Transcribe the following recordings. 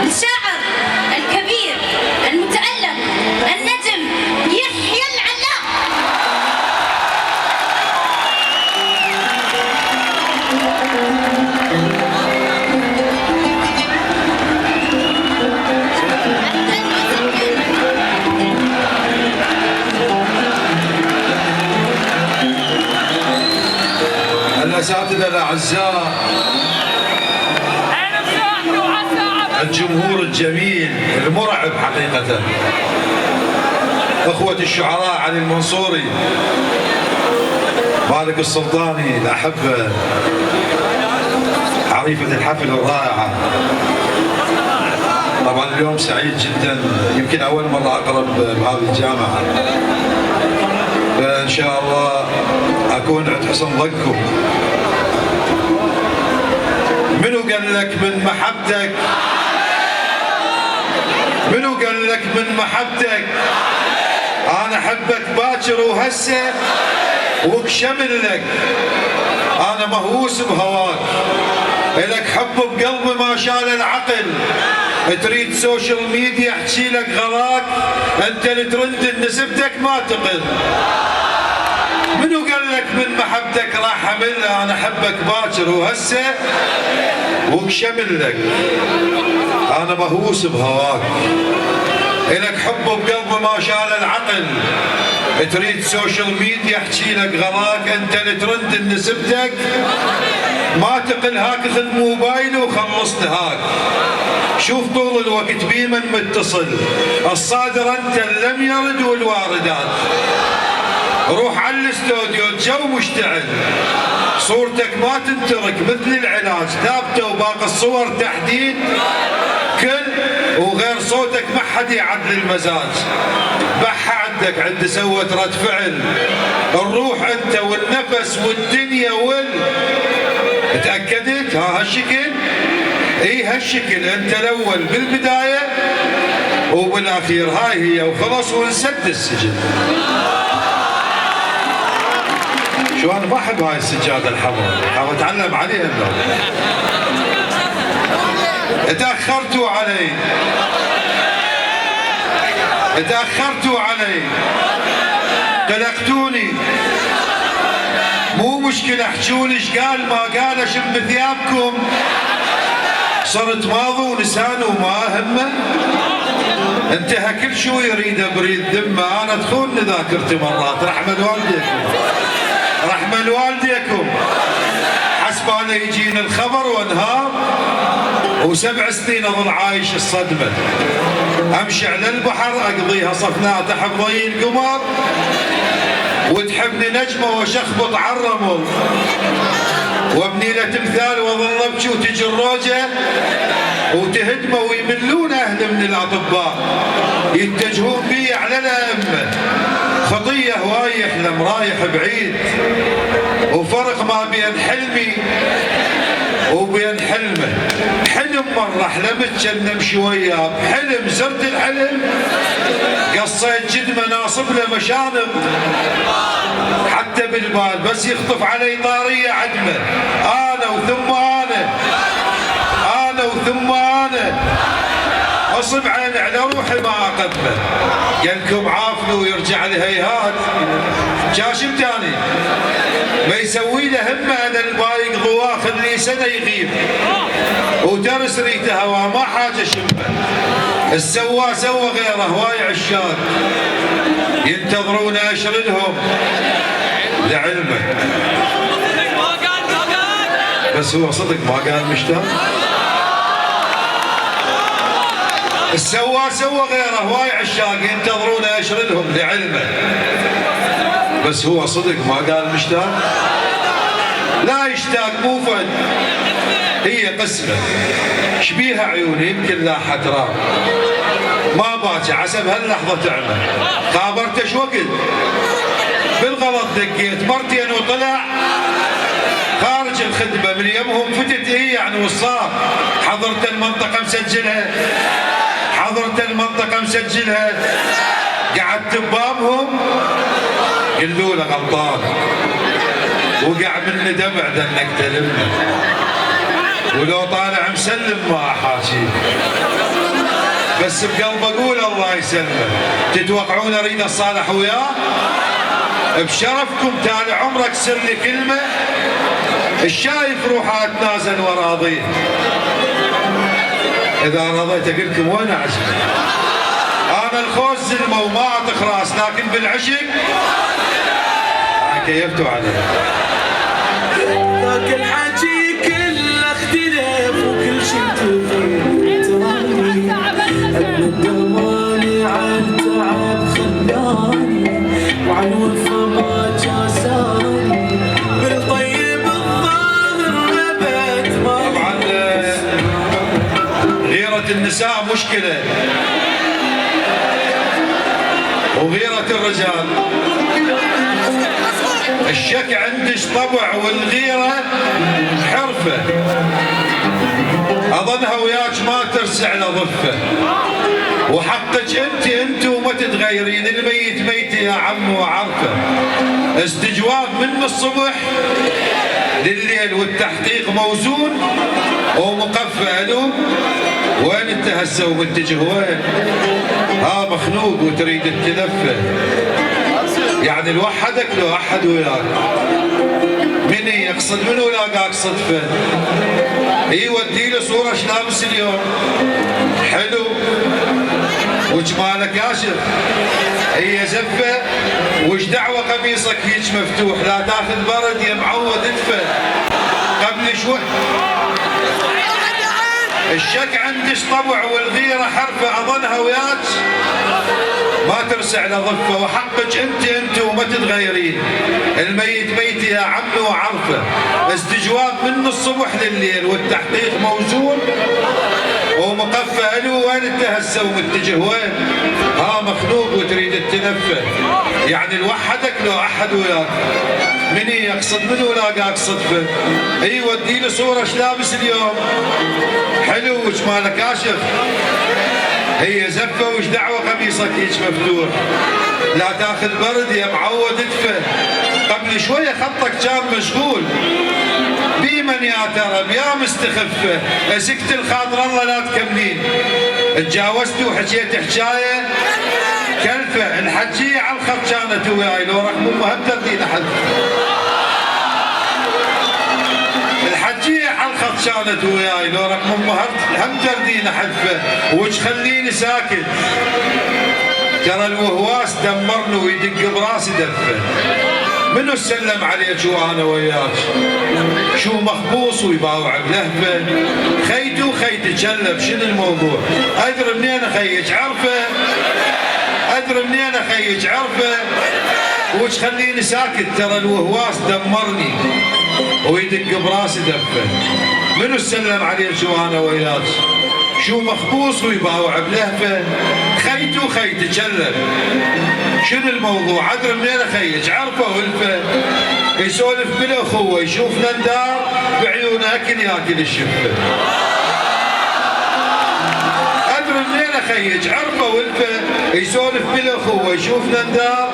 الشاعر الكبير المتألق النجم يحيى العلاق. الأساتذة الأعزاء، الجمهور الجميل المرعب حقيقة، أخوة الشعراء علي المنصوري، مالك السلطاني، الأحبة، عريفة الحفل الرائعة. طبعا اليوم سعيد جدا، يمكن أول مرة أقرب بهذه الجامعة، فإن شاء الله أكون عند حسن ظنكم. منو قال لك من محبتك؟ منو قال لك من محبتك؟ أنا أحبك باكر وهسه وكشمل لك، أنا مهووس بهواك، إلك حب بقلبي ما شال العقل، تريد سوشيال ميديا احكي لك غلاك، أنت الترند نسبتك ما تقل. منو قال لك من محبتك راح أحملها؟ أنا أحبك باكر وهسه وكشمل لك، أنا مهووس بهواك، إلك حب بقلبي ما شال العقل، تريد سوشيال ميديا احكي لك غلاك، أنت الترند نسبتك ما تقل. هاك خذ موبايلي وخلصت هاك، شوف طول الوقت بيمن متصل، الصادر أنت لم يرد والواردات، روح على الاستوديو الجو مشتعل، صورتك ما تنترك مثل العلاج، ثابته وباقي الصور تحديد كل، وغير صوتك ما حد يعدل المزاج، بحة عندك عند سوت رد فعل، الروح انت والنفس والدنيا تأكدت هالشكل؟ اي هالشكل، انت الاول بالبداية وبالاخير، هاي هي وخلص ونسد السجن. شو انا ما احب هاي السجاده الحمراء، ابغى اتعلم عليها اليوم. تاخرتوا علي، تاخرتوا علي، قلقتوني، مو مشكله احجون ايش قال ما قال، اشم بثيابكم، صرت ماضي ونسان وما همه، انتهى كل شو يريده بريد ذمه، انا تخونني ذاكرتي مرات، رحمه والديكم، رحمة والديكم، حسب انا يجيني الخبر وانهار، و7 سنين اظل عايش الصدمة، امشي على البحر اقضيها صفناء تحت ضي القمر، وتحبني نجمة وشخبط على الرمل، وابني له تمثال واظل ابكي وتجي الروجة وتهدمه، ويملون اهله من الاطباء، يتجهون بي على الائمة، خطية هواي يحلم رايح بعيد، وفرق ما بين حلمي وبين حلمه، حلم مرة حلمت كان نمشي وياه، بحلم زرت الحلم، قصيت جد مناصب له مشانب، حتى بالبال بس يخطف علي طارية عدمه، أنا وثم أنا، أنا وثم أنا، اصب عين على روحي ما اقدمه، قالكم عافني ويرجع لي هيهات، جاشم تاني ما يسوي له همه، انا البايق ضواه خلي سنه يغيب، وترس ريته هوا ما حاجه شمه، السوا سوى غيره هواي عشاق، ينتظرون اشردهم لعلمه، بس هو صدق ما قال مشتاق، السوا سوى غيره هواي عشاق، ينتظرون اشردهم لعلمه، بس هو صدق ما قال مشتاق، لا يشتاق مو فد، هي قسمه، شبيها عيوني يمكن لاحت راب، ما باكي عسى بهاللحظه تعمى، خابرته ايش وقت؟ بالغلط دقيت مرتين وطلع خارج الخدمه، من يمهم فتت هي يعني وصار، حضرت المنطقه مسجلها، حضرت المنطقة مسجلها، قعدت ببابهم قلوا له غلطان، وقع مني دمع ذنك تلمه، ولو طالع مسلم ما احاكي، بس بقلب اقول الله يسلمه. تتوقعون اريد اصالح وياه؟ بشرفكم تالي عمرك سر لي كلمه. الشايف روح اتنازل وراضيه. اذا رضيت اقول لكم وين اعزم. انا الخوز زلمه وما اعطيك راس، لكن بالعشق كيفتوا عليه. ذاك الحكي كله اختلف وكل شيء تغير تراني. ابن دواني عن تعب خلاني وعن وفا ما جازاني. بالطيب الظاهر ابد ما. طبعا غيرة النساء مشكلة وغيرة الرجال. الشك عندش طبع والغيرة حرفة. أظنها وياك ما ترسع لضفة. وحقك انت وما تتغيرين. الميت ميت يا عم وعرفة. استجواب من الصبح لليل والتحقيق موزون ومقفى. الو وين انت هسه ومتجه وين؟ ها مخنوق وتريد تتلفه. يعني لوحدك لو احد وياك. من يقصد منو لاقاك صدفه؟ اي ودي له صوره ايش لابس اليوم؟ حلو وجمالك ياشف. هي زفه وش دعوه قميصك هيك مفتوح؟ لا تاخذ برد يا معود ادفه. قبل شوي الشك عندش طبع والغيره حرفه. اظنها وياك ما ترسع لضفه. وحقك انت وما تتغيرين. الميت ميت يا عمي وعرفه. استجواب من الصبح لليل والتحقيق موزون ومقفى. الو وين انت هسه ومتجه وين؟ ها مخنوق وتريد التنفه. يعني لوحدك لو احد وياك. من يقصد منو لاقاك صدفه؟ اي ودي له صوره ايش لابس اليوم؟ حلو وجمالك كاشف. هي زفه وش دعوه قميصك هيك مفتوح؟ لا تاخذ برد يا معود ادفه. قبل شويه خطك كان مشغول. بمن يا ترى يا مستخفه. سكت الخاطر الله لا تكملين. تجاوزتي وحكيت حكايه كلفه. الحجيه على الخط كانت وياي لو رقم امها هم تردين احد. الحجيه على الخط كانت وياي لو رقم امها هم تردين حدفه. وش خليني ساكت. ترى الوهواس دمرني ويدق براسي دفه. منو سلم عليك وانا وياك؟ شو مخبوص ويباوع بلهفه. خيتي وخيتي جلب شنو الموضوع؟ ادري منين اخيج عرفه. ادري منين اخيج عرفه. وش خليني ساكت. ترى الوهواس دمرني ويدق براسي دفه. منو سلم عليك وانا وياك؟ شو مخبوص ويباوع بلهفه. خيتي وخيتي جلب شنو الموضوع؟ ادري منين اخيج عرفه ولفه. يسولف بالاخوه يشوفنا ندار بعيونه اكل ياكل الشفه. ادري منين اخيج عرفه ولفه. يسولف بالاخوه يشوفنا ندار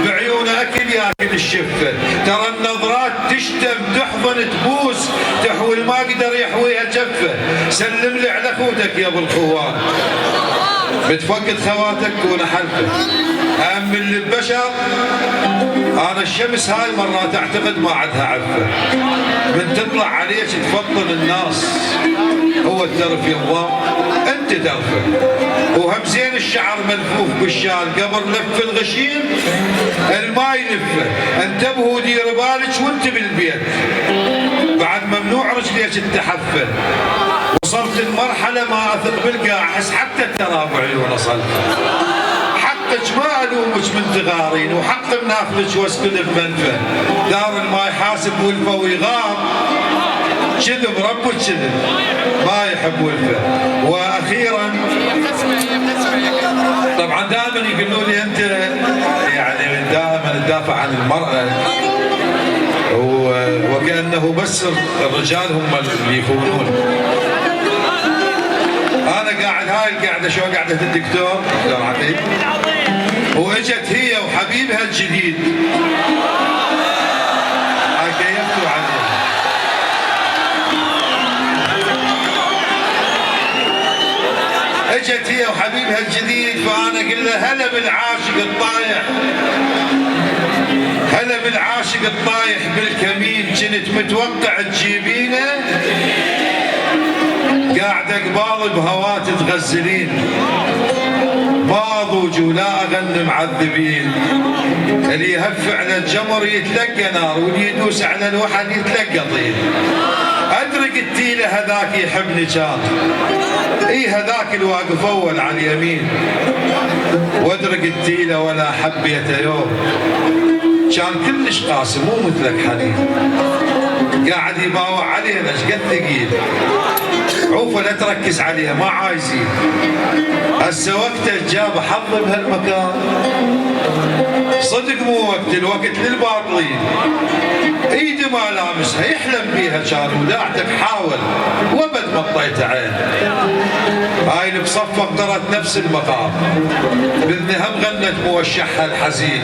بعيونه اكل ياكل الشفه. ترى النظرات تشتم تحضن تبوس تحول ما قدر يحويها جفه. سلم لي على اخوتك يا ابو الخوان. بتفقد خواتك وانا حلفه. اهم من البشر. انا الشمس هاي مرات اعتقد ما عندها عفه. من تطلع عليك تفطن الناس. هو الترف يضاء انت ترفه. وهم زين الشعر ملفوف بالشال قبل لف الغشيم الماي لفه. انتبهوا دير بالك وانت بالبيت. بعد ممنوع رجليك التحفه. وصلت المرحله ما اثق بالقاع احس حتى التراب عيونه صلفه. حقك ما الومك من تغارين وحق مناخذك واسكن بمنفى. دار الماي حاسب ولفه ويغار. كذب ربك كذب ما يحب ولفه. واخيرا طبعا دائما يقولوا لي انت يعني دائما تدافع عن المراه وكانه بس الرجال هم اللي يخونون. انا قاعد هاي القعده شو قعده الدكتور عقيل واجت هي وحبيبها الجديد. كيفتوا عليه. اجت هي وحبيبها الجديد، فانا اقول له هلا بالعاشق الطايح، هلا بالعاشق الطايح بالكمين، كنت متوقع تجيبينه قاعده قبال بهوات تغزلين، ما ضوج ولا اغن معذبين، اللي يهف على الجمر يتلقى نار، واللي يدوس على الوحد يتلقى طين. ادري قلت له هذاك يحبني كان، اي هذاك الواقف اول على اليمين، وادري قلت له ولا حبيته يوم، كان كلش قاسي مو مثلك حنين، قاعد يباوع علينا ايش قد ثقيل، عوفه لا تركز عليها ما عايزين، هسه وقته جاب حظ بهالمكان، صدق مو وقت، الوقت للباطلين، ايدي ما لامسها يحلم بيها كان، وداعتك حاول وابد ما طيت عين، هاي اللي بصفق قرت نفس المقام، باذن هم غنت موشحها الحزين،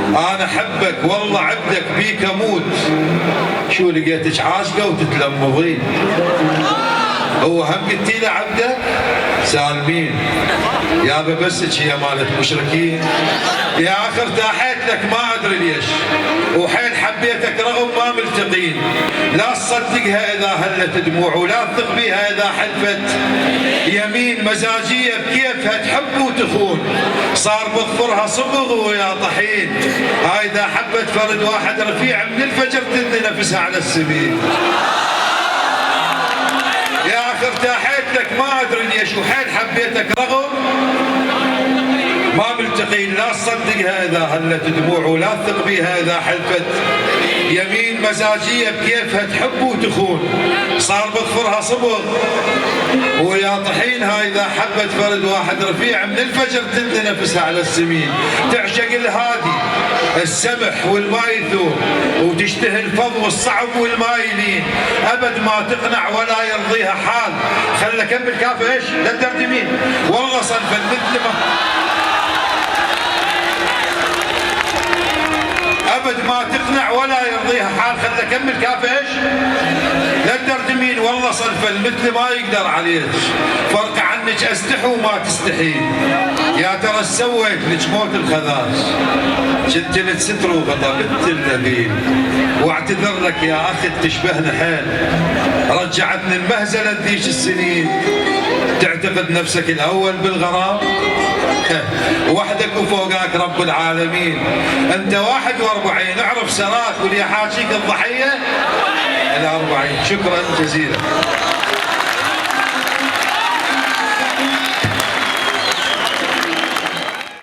انا احبك والله عبدك بيك اموت، شو لقيتك عاشقه وتتلمضين، هو هم قلتي له عبده سالمين، يابا بسك هي مالت مشركين، يا اخي ارتاحت لك ما ادري ليش، وحيل حبيتك رغم ما ملتقين، لا تصدقها اذا هلت دموع، ولا تثق بيها اذا حلفت يمين، مزاجيه بكيفها تحب وتخون، صار بظفرها صبغ ويا طحين، هاي اذا حبت فرد واحد رفيع من الفجر تنذ نفسها على السبيل، يا اخي ارتاحت لك ما ادري ليش، وحيل حبيتك رغم ما ملتقين، لا تصدقها اذا هلت دموع، ولا تثق بيها اذا حلفت يمين، مزاجيه بكيفها تحب وتخون، صار بظفرها صبغ ويا طحين، هاي اذا حبت فرد واحد رفيع من الفجر تنذ نفسها على السمين، تعشق الهادي السمح والمايثور، وتشتهي الفض والصعب والمايلين، ابد ما تقنع ولا يرضيها حال، خلى كمل كافه ايش؟ لا تردمين والله صنفا مثل ما ابد ما تقنع ولا يرضيها حال، خلى كمل كافه ايش؟ لا تردمين والله صنفا مثل ما يقدر عليك، فرق عنك استحي وما تستحين، يا ترى سويت لك موت الخذاش، كنت لك ستر وغطا بنت النبيل، واعتذر لك يا اخي تشبهنا حيل، رجعتني المهزله ذيك السنين، تعتقد نفسك الاول بالغرام، وحدك وفوقك رب العالمين، انت 41 اعرف سراك واللي حاجيك الضحيه ال40، شكرا جزيلا.